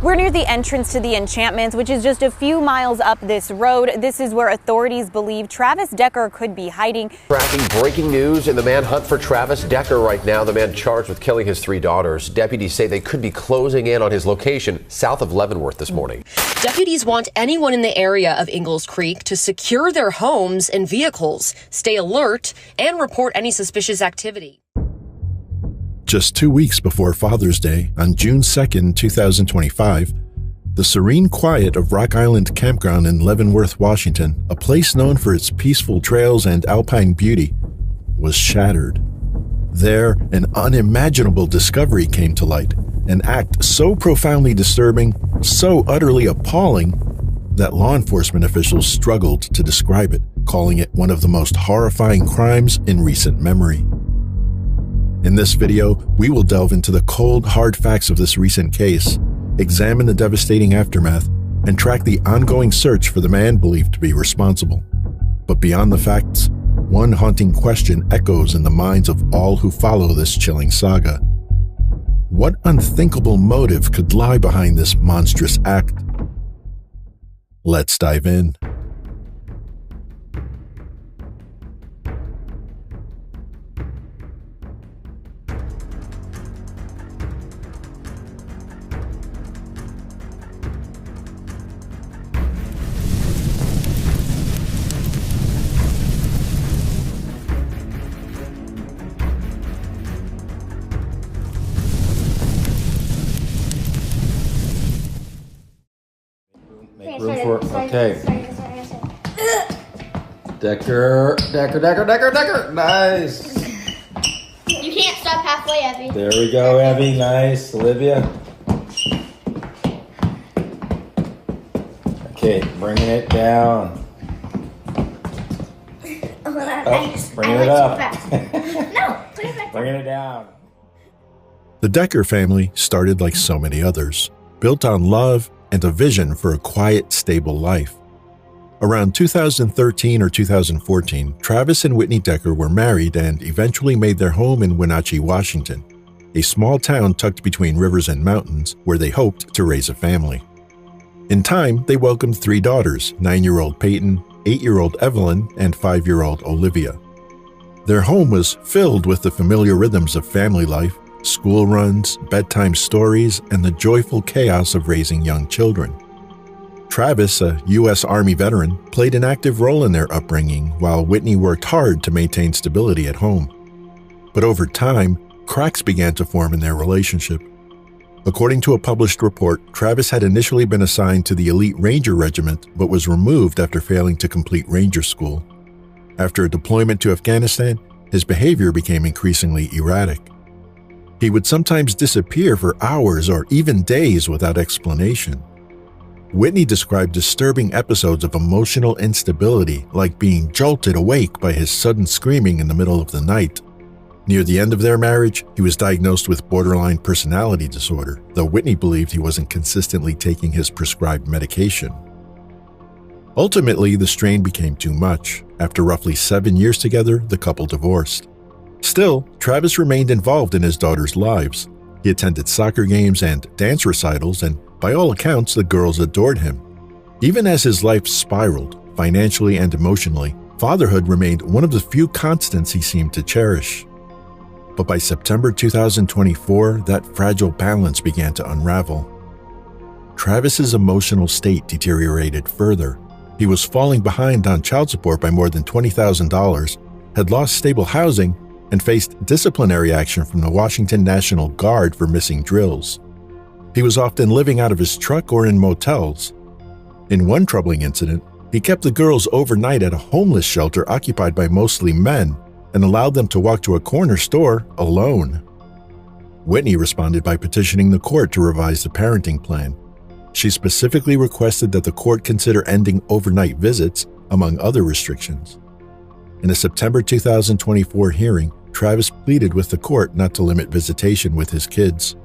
We're near the entrance to the Enchantments, which is just a few miles up this road. This is where authorities believe Travis Decker could be hiding. Tracking breaking news in the manhunt for Travis Decker right now, the man charged with killing his 3 daughters. Deputies say they could be closing in on his location south of Leavenworth this morning. Deputies want anyone in the area of Ingalls Creek to secure their homes and vehicles, stay alert, and report any suspicious activity. Just 2 weeks before Father's Day, on June 2nd, 2025, the serene quiet of Rock Island Campground in Leavenworth, Washington, a place known for its peaceful trails and alpine beauty, was shattered. There, an unimaginable discovery came to light, an act so profoundly disturbing, so utterly appalling, that law enforcement officials struggled to describe it, calling it one of the most horrifying crimes in recent memory. In this video, we will delve into the cold, hard facts of this recent case, examine the devastating aftermath, and track the ongoing search for the man believed to be responsible. But beyond the facts, one haunting question echoes in the minds of all who follow this chilling saga. What unthinkable motive could lie behind this monstrous act? Let's dive in. Okay. Decker. Nice. You can't stop halfway, Evie. There we go, Evie. Nice. Olivia. Okay, bringing it down. Bringing it up. No, put it back. Bringing it down. The Decker family started like so many others, built on love and a vision for a quiet, stable life. Around 2013 or 2014, Travis and Whitney Decker were married and eventually made their home in Wenatchee, Washington, a small town tucked between rivers and mountains where they hoped to raise a family. In time, they welcomed 3 daughters, 9-year-old Peyton, 8-year-old Evelyn, and 5-year-old Olivia. Their home was filled with the familiar rhythms of family life, school runs, bedtime stories, and the joyful chaos of raising young children. Travis, a U.S. Army veteran, played an active role in their upbringing, while Whitney worked hard to maintain stability at home. But over time, cracks began to form in their relationship. According to a published report, Travis had initially been assigned to the Elite Ranger Regiment, but was removed after failing to complete Ranger School. After a deployment to Afghanistan, his behavior became increasingly erratic. He would sometimes disappear for hours or even days without explanation. Whitney described disturbing episodes of emotional instability, like being jolted awake by his sudden screaming in the middle of the night. Near the end of their marriage, he was diagnosed with borderline personality disorder, though Whitney believed he wasn't consistently taking his prescribed medication. Ultimately, the strain became too much. After roughly 7 years together, the couple divorced. Still, Travis remained involved in his daughters' lives. He attended soccer games and dance recitals, and by all accounts, the girls adored him. Even as his life spiraled, financially and emotionally, fatherhood remained one of the few constants he seemed to cherish. But by September 2024, that fragile balance began to unravel. Travis's emotional state deteriorated further. He was falling behind on child support by more than $20,000, had lost stable housing, and faced disciplinary action from the Washington National Guard for missing drills. He was often living out of his truck or in motels. In one troubling incident, he kept the girls overnight at a homeless shelter occupied by mostly men and allowed them to walk to a corner store alone. Whitney responded by petitioning the court to revise the parenting plan. She specifically requested that the court consider ending overnight visits, among other restrictions. In a September 2024 hearing, Travis pleaded with the court not to limit visitation with his kids.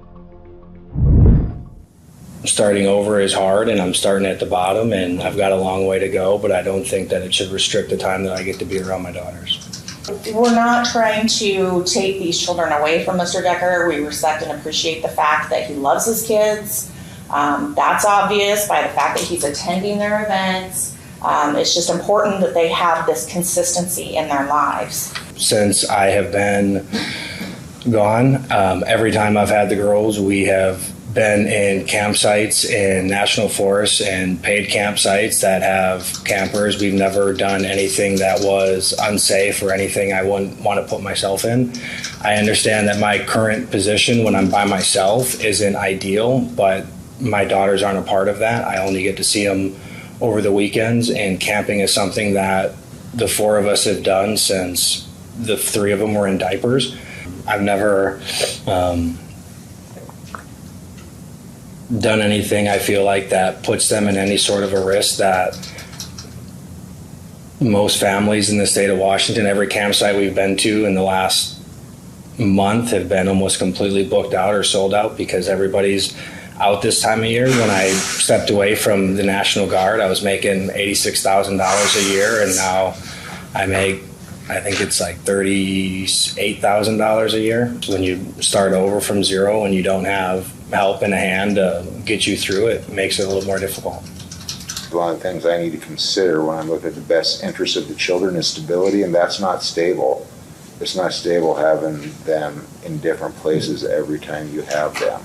Starting over is hard, and I'm starting at the bottom, and I've got a long way to go, but I don't think that it should restrict the time that I get to be around my daughters. We're not trying to take these children away from Mr. Decker. We respect and appreciate the fact that he loves his kids. That's obvious by the fact that he's attending their events. It's just important that they have this consistency in their lives. Since I have been gone, every time I've had the girls, we have been in campsites in national forests and paid campsites that have campers. We've never done anything that was unsafe or anything I wouldn't want to put myself in. I understand that my current position when I'm by myself isn't ideal, but my daughters aren't a part of that. I only get to see them over the weekends, and camping is something that the four of us have done since the three of them were in diapers. I've never done anything I feel like that puts them in any sort of a risk that most families in the state of Washington, every campsite we've been to in the last month have been almost completely booked out or sold out because everybody's out this time of year. When I stepped away from the National Guard, I was making $86,000 a year, and now I make, I think it's like $38,000 a year. When you start over from zero and you don't have help in a hand to get you through it, it makes it a little more difficult. One of the things I need to consider when I look at the best interests of the children is stability, and that's not stable. It's not stable having them in different places every time you have them.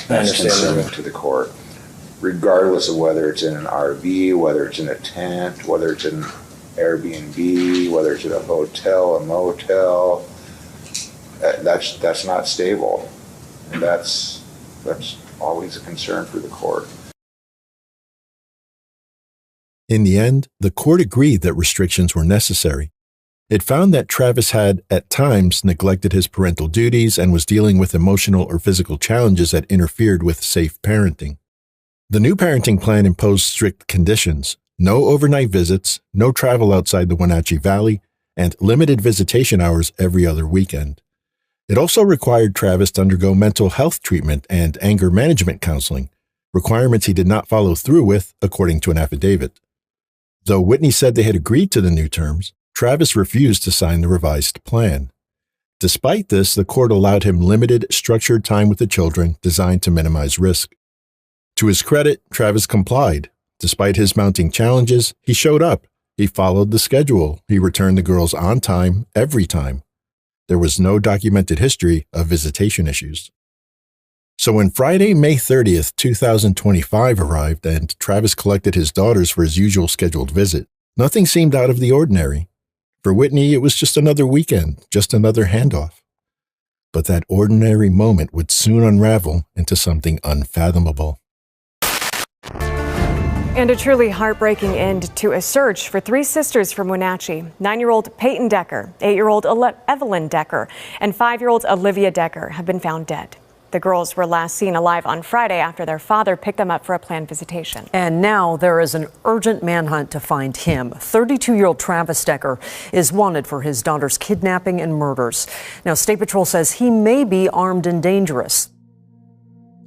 That's concerning to the court, regardless of whether it's in an RV, whether it's in a tent, whether it's in Airbnb, whether it's at a hotel, a motel. That's not stable, and that's always a concern for the court. In the end, the court agreed that restrictions were necessary. It found that Travis had, at times, neglected his parental duties and was dealing with emotional or physical challenges that interfered with safe parenting. The new parenting plan imposed strict conditions: no overnight visits, no travel outside the Wenatchee Valley, and limited visitation hours every other weekend. It also required Travis to undergo mental health treatment and anger management counseling, requirements he did not follow through with, according to an affidavit. Though Whitney said they had agreed to the new terms, Travis refused to sign the revised plan. Despite this, the court allowed him limited, structured time with the children designed to minimize risk. To his credit, Travis complied. Despite his mounting challenges, he showed up. He followed the schedule. He returned the girls on time, every time. There was no documented history of visitation issues. So when Friday, May 30th, 2025 arrived and Travis collected his daughters for his usual scheduled visit, nothing seemed out of the ordinary. For Whitney, it was just another weekend, just another handoff. But that ordinary moment would soon unravel into something unfathomable. And a truly heartbreaking end to a search for three sisters from Wenatchee. 9-year-old Peyton Decker, 8-year-old Evelyn Decker, and 5-year-old Olivia Decker have been found dead. The girls were last seen alive on Friday after their father picked them up for a planned visitation. And now there is an urgent manhunt to find him. 32-year-old Travis Decker is wanted for his daughter's kidnapping and murders. Now, State Patrol says he may be armed and dangerous.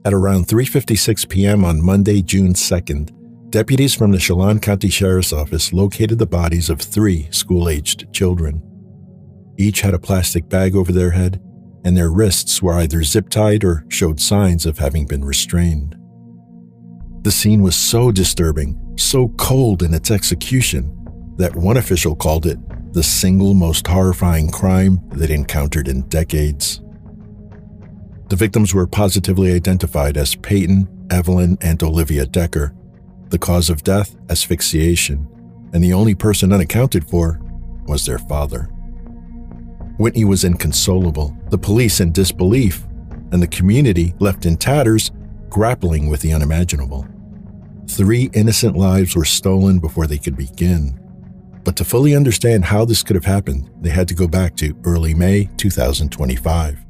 At around 3:56 p.m. on Monday, June 2nd, deputies from the Chelan County Sheriff's Office located the bodies of 3 school-aged children. Each had a plastic bag over their head, and their wrists were either zip-tied or showed signs of having been restrained. The scene was so disturbing, so cold in its execution, that one official called it the single most horrifying crime they'd encountered in decades. The victims were positively identified as Peyton, Evelyn, and Olivia Decker. The cause of death, asphyxiation, and the only person unaccounted for was their father. Whitney was inconsolable, the police in disbelief, and the community left in tatters, grappling with the unimaginable. 3 innocent lives were stolen before they could begin. But to fully understand how this could have happened, they had to go back to early May 2025.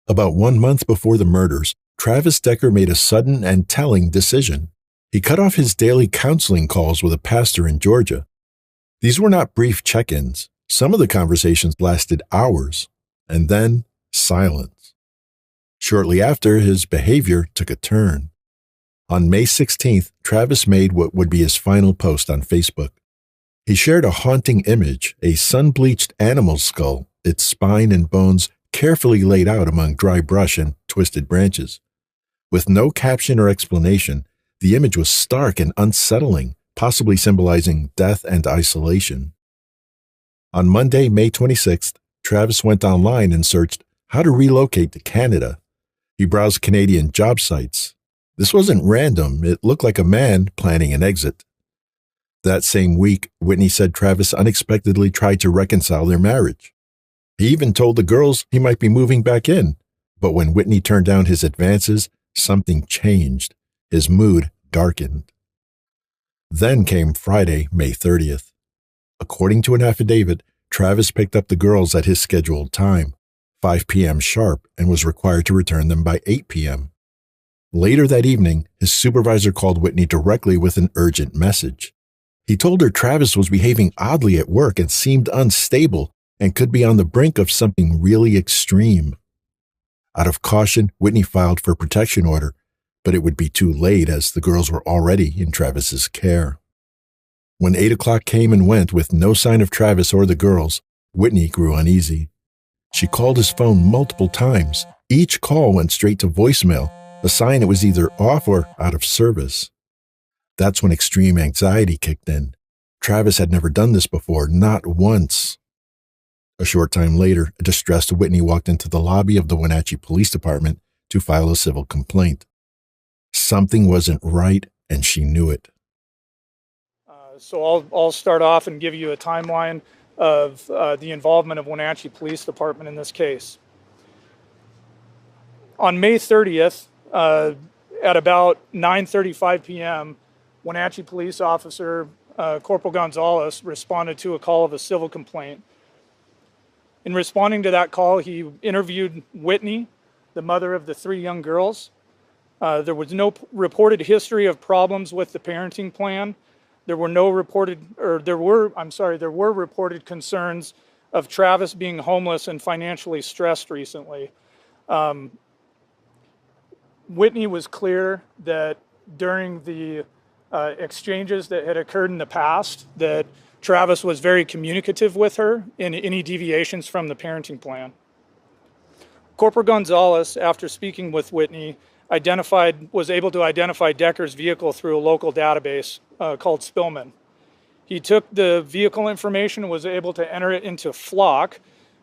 About 1 month before the murders, Travis Decker made a sudden and telling decision. He cut off his daily counseling calls with a pastor in Georgia. These were not brief check-ins. Some of the conversations lasted hours, and then silence. Shortly after, his behavior took a turn. On May 16th, Travis made what would be his final post on Facebook. He shared a haunting image, a sun-bleached animal skull, its spine and bones carefully laid out among dry brush and twisted branches. With no caption or explanation, the image was stark and unsettling, possibly symbolizing death and isolation. On Monday, May 26th, Travis went online and searched how to relocate to Canada. He browsed Canadian job sites. This wasn't random. It looked like a man planning an exit. That same week, Whitney said Travis unexpectedly tried to reconcile their marriage. He even told the girls he might be moving back in. But when Whitney turned down his advances, something changed. His mood darkened. Then came Friday, May 30th. According to an affidavit, Travis picked up the girls at his scheduled time, 5 p.m. sharp, and was required to return them by 8 p.m. Later that evening, his supervisor called Whitney directly with an urgent message. He told her Travis was behaving oddly at work and seemed unstable and could be on the brink of something really extreme. Out of caution, Whitney filed for a protection order, but it would be too late as the girls were already in Travis's care. When 8 o'clock came and went with no sign of Travis or the girls, Whitney grew uneasy. She called his phone multiple times. Each call went straight to voicemail, a sign it was either off or out of service. That's when extreme anxiety kicked in. Travis had never done this before, not once. A short time later, a distressed Whitney walked into the lobby of the Wenatchee Police Department to file a civil complaint. Something wasn't right, and she knew it. So I'll start off and give you a timeline of the involvement of Wenatchee Police Department in this case. On May 30th, at about 9:35 p.m., Wenatchee Police Officer Corporal Gonzalez responded to a call of a civil complaint. In responding to that call, he interviewed Whitney, the mother of the 3 young girls. There was no reported history of problems with the parenting plan. There were reported concerns of Travis being homeless and financially stressed recently. Whitney was clear that during the exchanges that had occurred in the past, that Travis was very communicative with her in any deviations from the parenting plan. Corporal Gonzalez, after speaking with Whitney, was able to identify Decker's vehicle through a local database called Spillman. He took the vehicle information and was able to enter it into Flock,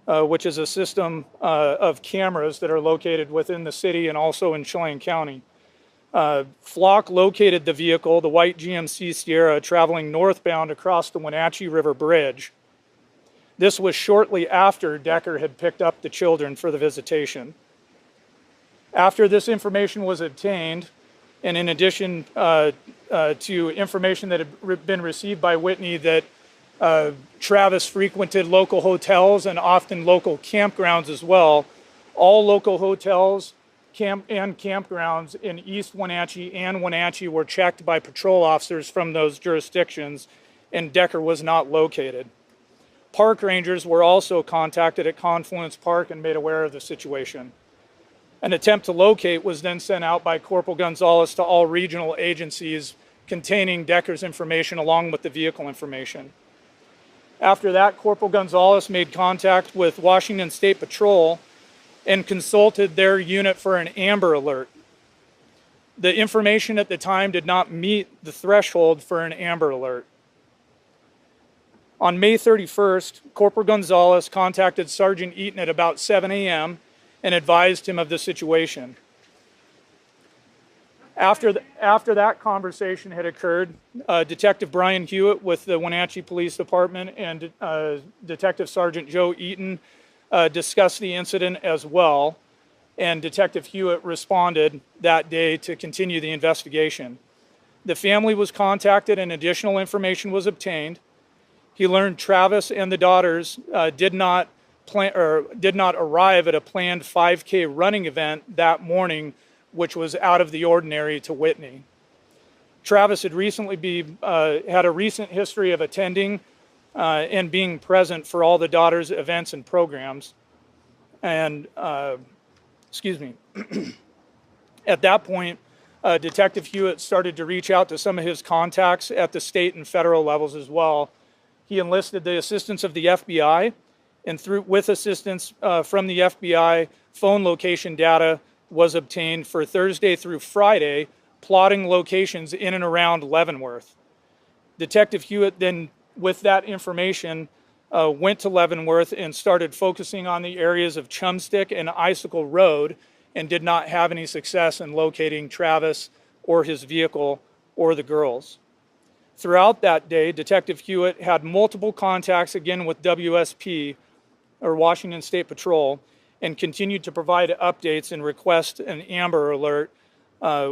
which is a system of cameras that are located within the city and also in Chelan County. Flock located the vehicle, the white GMC Sierra, traveling northbound across the Wenatchee River Bridge. This was shortly after Decker had picked up the children for the visitation. After this information was obtained, and in addition to information that had been received by Whitney that Travis frequented local hotels and often local campgrounds as well, all local hotels and campgrounds in East Wenatchee and Wenatchee were checked by patrol officers from those jurisdictions, and Decker was not located. Park rangers were also contacted at Confluence Park and made aware of the situation. An attempt to locate was then sent out by Corporal Gonzalez to all regional agencies containing Decker's information along with the vehicle information. After that, Corporal Gonzalez made contact with Washington State Patrol and consulted their unit for an Amber Alert. The information at the time did not meet the threshold for an Amber Alert. On May 31st, Corporal Gonzalez contacted Sergeant Eaton at about 7 a.m. and advised him of the situation. After that conversation had occurred, Detective Brian Hewitt with the Wenatchee Police Department and Detective Sergeant Joe Eaton discussed the incident as well, and Detective Hewitt responded that day to continue the investigation. The family was contacted and additional information was obtained. He learned Travis and the daughters did not arrive at a planned 5K running event that morning, which was out of the ordinary to Whitney. Travis had had a recent history of attending and being present for all the daughters' events and programs. And, At that point, Detective Hewitt started to reach out to some of his contacts at the state and federal levels as well. He enlisted the assistance of the FBI and with assistance from the FBI, phone location data was obtained for Thursday through Friday, plotting locations in and around Leavenworth. Detective Hewitt then, with that information, went to Leavenworth and started focusing on the areas of Chumstick and Icicle Road, and did not have any success in locating Travis or his vehicle or the girls. Throughout that day, Detective Hewitt had multiple contacts again with WSP, or Washington State Patrol, and continued to provide updates and request an Amber Alert,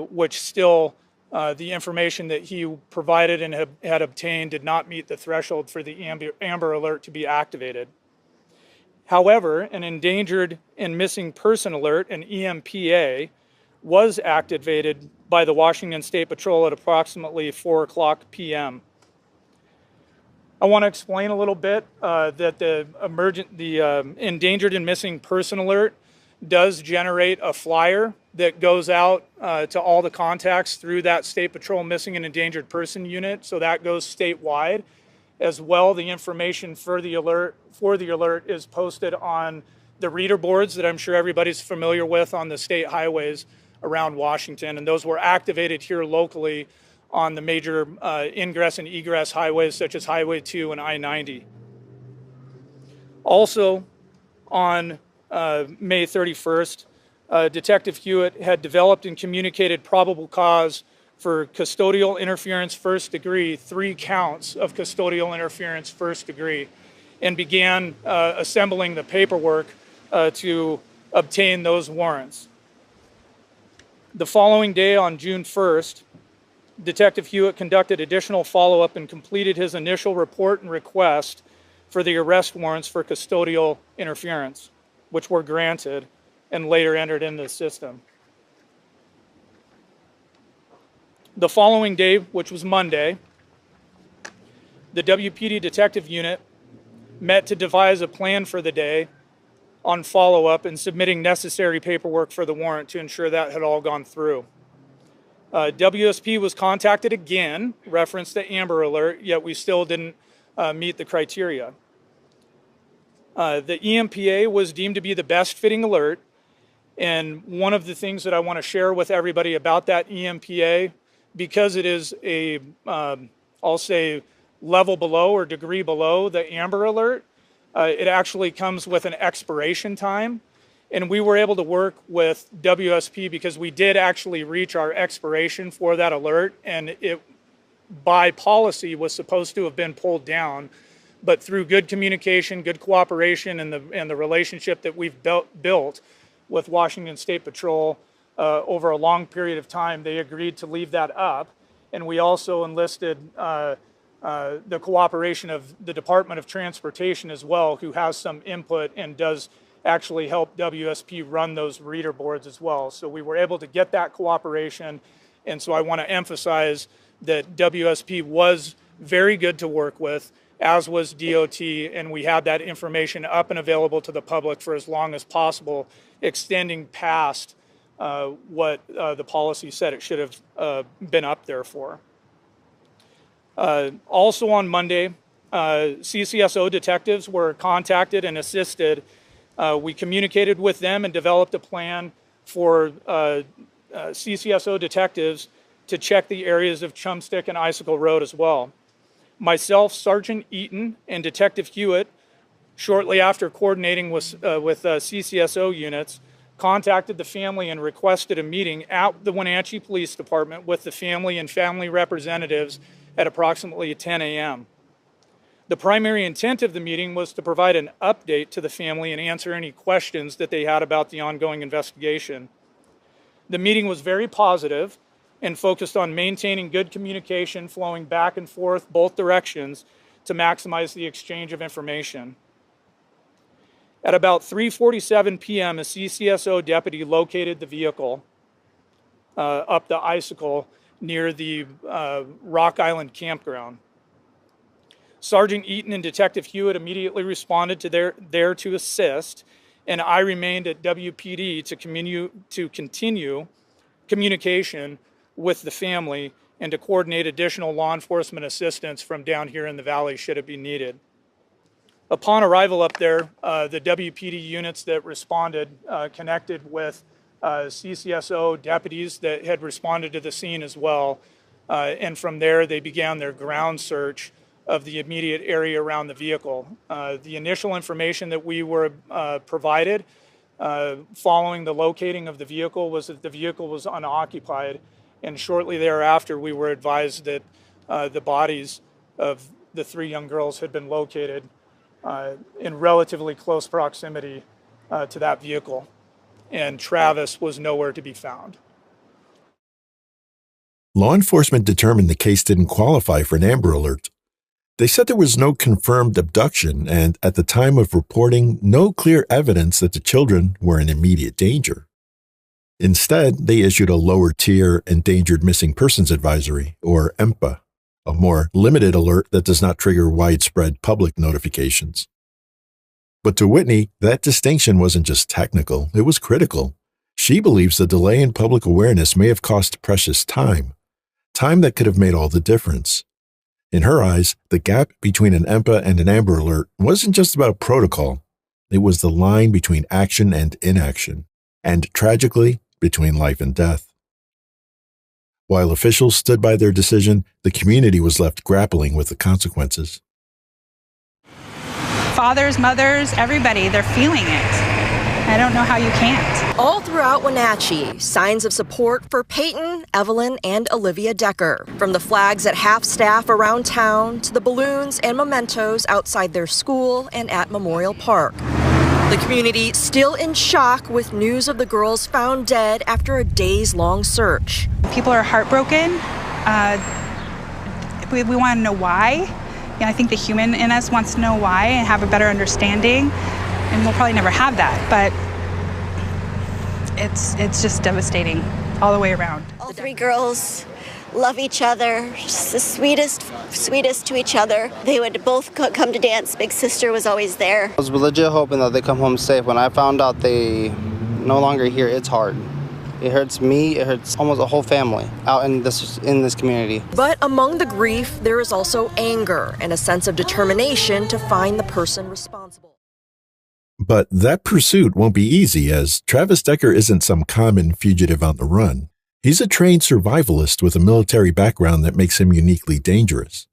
which still the information that he provided and had obtained did not meet the threshold for the Amber Alert to be activated. However, an Endangered and Missing Person Alert, an EMPA, was activated by the Washington State Patrol at approximately 4 o'clock p.m. I want to explain a little bit that the Endangered and Missing Person Alert does generate a flyer that goes out to all the contacts through that State Patrol Missing and Endangered Person Unit, so that goes statewide. As well, the information for the alert is posted on the reader boards that I'm sure everybody's familiar with on the state highways around Washington, and those were activated here locally on the major ingress and egress highways such as Highway 2 and I-90. Also, on May 31st, Detective Hewitt had developed and communicated probable cause for custodial interference first degree, 3 counts of custodial interference first degree, and began assembling the paperwork to obtain those warrants. The following day, on June 1st, Detective Hewitt conducted additional follow-up and completed his initial report and request for the arrest warrants for custodial interference, which were granted and later entered into the system. The following day, which was Monday, the WPD Detective Unit met to devise a plan for the day on follow-up and submitting necessary paperwork for the warrant to ensure that had all gone through. WSP was contacted again, referenced the Amber Alert, yet we still didn't meet the criteria. The EMPA was deemed to be the best fitting alert, and one of the things that I want to share with everybody about that EMPA, because it is a, I'll say, level below or degree below the Amber Alert, it actually comes with an expiration time. And we were able to work with WSP because we did actually reach our expiration for that alert, and it, by policy, was supposed to have been pulled down. But through good communication, good cooperation, and the relationship that we've built with Washington State Patrol over a long period of time, they agreed to leave that up. And we also enlisted the cooperation of the Department of Transportation as well, who has some input and does actually help WSP run those reader boards as well. So we were able to get that cooperation. And so I want to emphasize that WSP was very good to work with, as was DOT, and we had that information up and available to the public for as long as possible, extending past what the policy said it should have been up there for. Also on Monday, CCSO detectives were contacted and assisted. We communicated with them and developed a plan for CCSO detectives to check the areas of Chumstick and Icicle Road as well. Myself, Sergeant Eaton, and Detective Hewitt, shortly after coordinating with CCSO units, contacted the family and requested a meeting at the Wenatchee Police Department with the family and family representatives at approximately 10 a.m. The primary intent of the meeting was to provide an update to the family and answer any questions that they had about the ongoing investigation. The meeting was very positive and focused on maintaining good communication flowing back and forth both directions to maximize the exchange of information. At about 3:47 p.m., a CCSO deputy located the vehicle up the Icicle near the Rock Island campground. Sergeant Eaton and Detective Hewitt immediately responded to there to assist, and I remained at WPD to continue communication with the family and to coordinate additional law enforcement assistance from down here in the valley should it be needed. Upon arrival up there, the WPD units that responded connected with CCSO deputies that had responded to the scene as well. And from there, they began their ground search of the immediate area around the vehicle. The initial information that we were provided following the locating of the vehicle was that the vehicle was unoccupied. And shortly thereafter, we were advised that the bodies of the 3 young girls had been located in relatively close proximity to that vehicle. And Travis was nowhere to be found. Law enforcement determined the case didn't qualify for an Amber Alert. They said there was no confirmed abduction and, at the time of reporting, no clear evidence that the children were in immediate danger. Instead, they issued a lower-tier Endangered Missing Persons Advisory, or EMPA, a more limited alert that does not trigger widespread public notifications. But to Whitney, that distinction wasn't just technical, it was critical. She believes the delay in public awareness may have cost precious time that could have made all the difference. In her eyes, the gap between an EMPA and an Amber Alert wasn't just about protocol. It was the line between action and inaction, and tragically, between life and death. While officials stood by their decision, the community was left grappling with the consequences. Fathers, mothers, everybody, they're feeling it. I don't know how you can't. All throughout Wenatchee, signs of support for Peyton, Evelyn, and Olivia Decker. From the flags at half-staff around town to the balloons and mementos outside their school and at Memorial Park. The community still in shock with news of the girls found dead after a days-long search. People are heartbroken. We want to know why. And I think the human in us wants to know why and have a better understanding. And we'll probably never have that, but it's just devastating all the way around. All 3 girls love each other, just the sweetest to each other. They would both come to dance. Big sister was always there. I was legit hoping that they come home safe. When I found out they no longer here, it's hard. It hurts me, it hurts almost a whole family out in this community. But among the grief, there is also anger and a sense of determination to find the person responsible. But that pursuit won't be easy, as Travis Decker isn't some common fugitive on the run. He's a trained survivalist with a military background that makes him uniquely dangerous.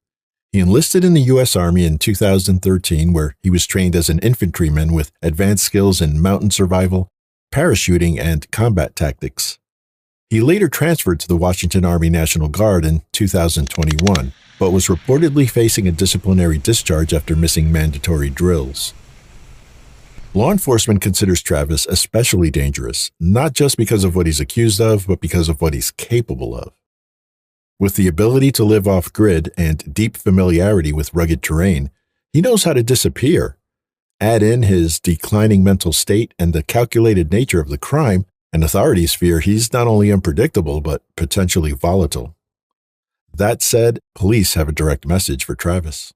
He enlisted in the U.S. Army in 2013, where he was trained as an infantryman with advanced skills in mountain survival, parachuting, and combat tactics. He later transferred to the Washington Army National Guard in 2021, but was reportedly facing a disciplinary discharge after missing mandatory drills. Law enforcement considers Travis especially dangerous, not just because of what he's accused of, but because of what he's capable of. With the ability to live off-grid and deep familiarity with rugged terrain, he knows how to disappear. Add in his declining mental state and the calculated nature of the crime, and authorities fear he's not only unpredictable, but potentially volatile. That said, police have a direct message for Travis.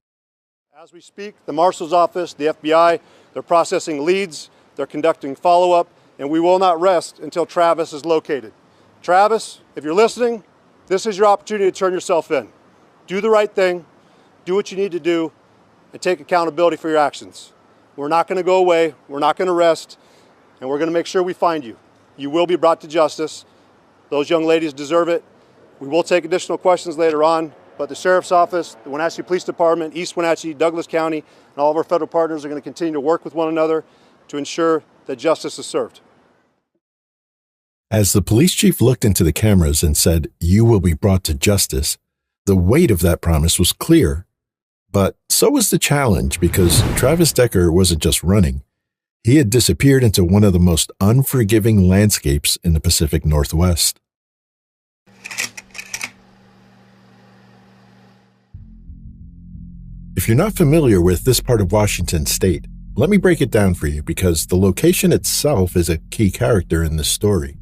As we speak, the Marshal's Office, the FBI, they're processing leads, they're conducting follow-up, and we will not rest until Travis is located. Travis, if you're listening, this is your opportunity to turn yourself in. Do the right thing, do what you need to do, and take accountability for your actions. We're not going to go away, we're not going to rest, and we're going to make sure we find you. You will be brought to justice. Those young ladies deserve it. We will take additional questions later on, but the Sheriff's Office, the Wenatchee Police Department, East Wenatchee, Douglas County, and all of our federal partners are going to continue to work with one another to ensure that justice is served. As the police chief looked into the cameras and said, "You will be brought to justice," the weight of that promise was clear. But so was the challenge, because Travis Decker wasn't just running. He had disappeared into one of the most unforgiving landscapes in the Pacific Northwest. If you're not familiar with this part of Washington state, let me break it down for you, because the location itself is a key character in this story.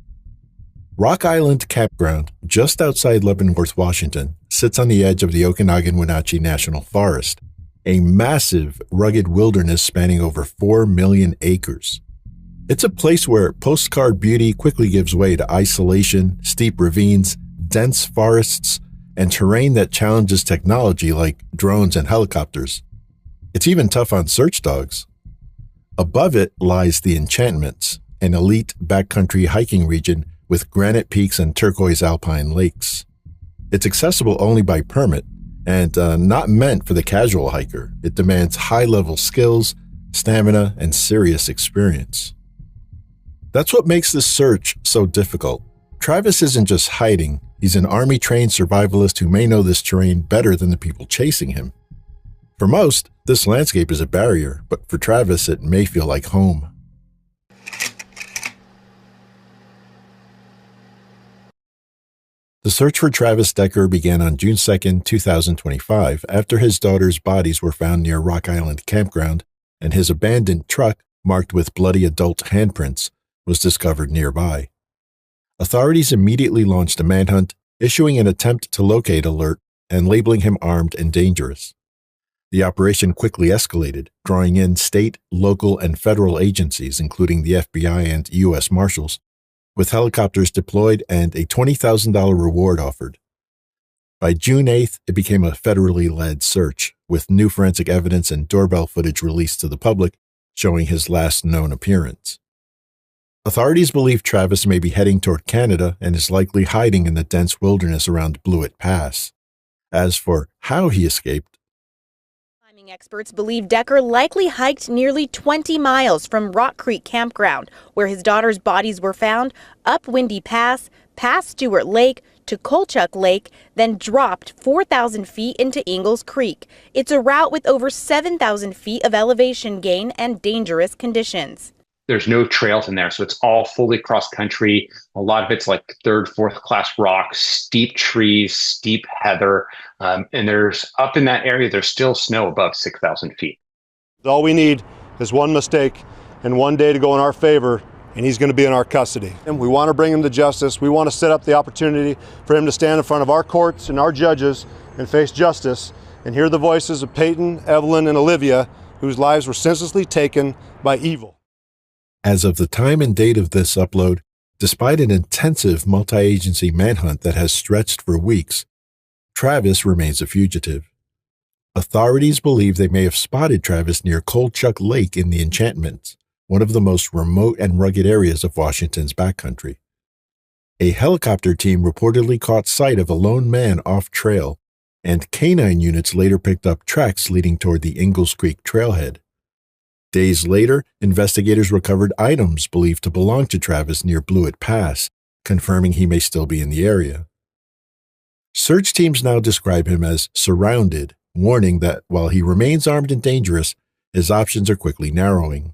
Rock Island Campground, just outside Leavenworth, Washington, sits on the edge of the Okanagan-Wenatchee National Forest, a massive, rugged wilderness spanning over 4 million acres. It's a place where postcard beauty quickly gives way to isolation, steep ravines, dense forests, and terrain that challenges technology like drones and helicopters. It's even tough on search dogs. Above it lies the Enchantments, an elite backcountry hiking region with granite peaks and turquoise alpine lakes. It's accessible only by permit and not meant for the casual hiker. It demands high-level skills, stamina, and serious experience. That's what makes this search so difficult. Travis isn't just hiding, he's an Army-trained survivalist who may know this terrain better than the people chasing him. For most, this landscape is a barrier, but for Travis, it may feel like home. The search for Travis Decker began on June 2, 2025, after his daughter's bodies were found near Rock Island Campground, and his abandoned truck, marked with bloody adult handprints, was discovered nearby. Authorities immediately launched a manhunt, issuing an attempt to locate alert and labeling him armed and dangerous. The operation quickly escalated, drawing in state, local, and federal agencies, including the FBI and U.S. Marshals, with helicopters deployed and a $20,000 reward offered. By June 8th, it became a federally led search, with new forensic evidence and doorbell footage released to the public showing his last known appearance. Authorities believe Travis may be heading toward Canada and is likely hiding in the dense wilderness around Blewett Pass. As for how he escaped, experts believe Decker likely hiked nearly 20 miles from Rock Creek Campground, where his daughter's bodies were found, up Windy Pass, past Stewart Lake to Kolchuk Lake, then dropped 4,000 feet into Ingalls Creek. It's a route with over 7,000 feet of elevation gain and dangerous conditions. There's no trails in there, so it's all fully cross country. A lot of it's like third, fourth class rocks, steep trees, steep heather. And there's up in that area, there's still snow above 6,000 feet. All we need is one mistake and one day to go in our favor, and he's going to be in our custody. And we want to bring him to justice. We want to set up the opportunity for him to stand in front of our courts and our judges and face justice and hear the voices of Peyton, Evelyn, and Olivia, whose lives were senselessly taken by evil. As of the time and date of this upload, despite an intensive multi-agency manhunt that has stretched for weeks, Travis remains a fugitive. Authorities believe they may have spotted Travis near Kolchuk Lake in the Enchantments, one of the most remote and rugged areas of Washington's backcountry. A helicopter team reportedly caught sight of a lone man off trail, and canine units later picked up tracks leading toward the Ingalls Creek trailhead. Days later, investigators recovered items believed to belong to Travis near Blewett Pass, confirming he may still be in the area. Search teams now describe him as surrounded, warning that while he remains armed and dangerous, his options are quickly narrowing.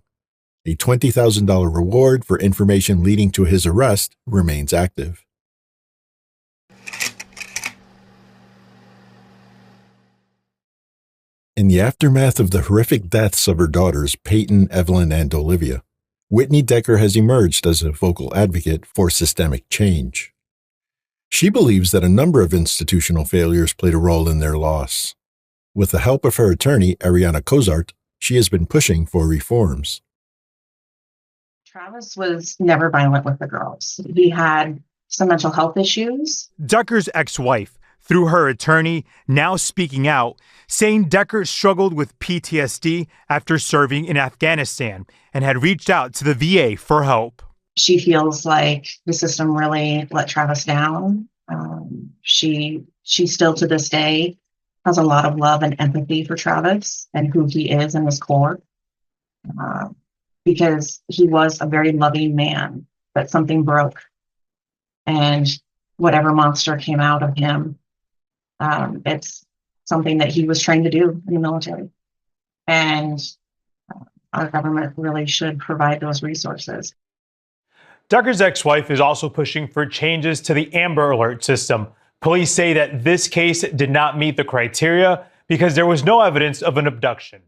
A $20,000 reward for information leading to his arrest remains active. In the aftermath of the horrific deaths of her daughters, Peyton, Evelyn, and Olivia, Whitney Decker has emerged as a vocal advocate for systemic change. She believes that a number of institutional failures played a role in their loss. With the help of her attorney, Ariana Cozart, she has been pushing for reforms. Travis was never violent with the girls. He had some mental health issues. Decker's ex-wife, through her attorney, now speaking out, saying Decker struggled with PTSD after serving in Afghanistan and had reached out to the VA for help. She feels like the system really let Travis down. She still to this day has a lot of love and empathy for Travis and who he is in his core, because he was a very loving man, but something broke. And whatever monster came out of him, it's something that he was trained to do in the military. And our government really should provide those resources. Decker's ex-wife is also pushing for changes to the Amber Alert system. Police say that this case did not meet the criteria because there was no evidence of an abduction.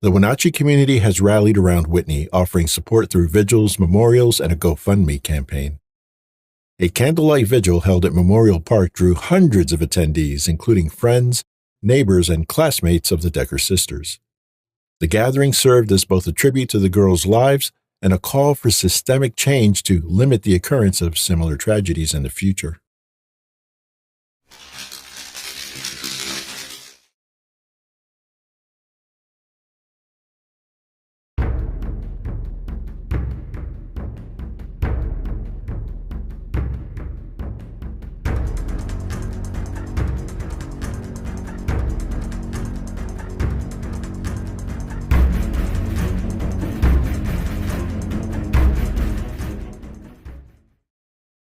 The Wenatchee community has rallied around Whitney, offering support through vigils, memorials, and a GoFundMe campaign. A candlelight vigil held at Memorial Park drew hundreds of attendees, including friends, neighbors, and classmates of the Decker sisters. The gathering served as both a tribute to the girls' lives and a call for systemic change to limit the occurrence of similar tragedies in the future.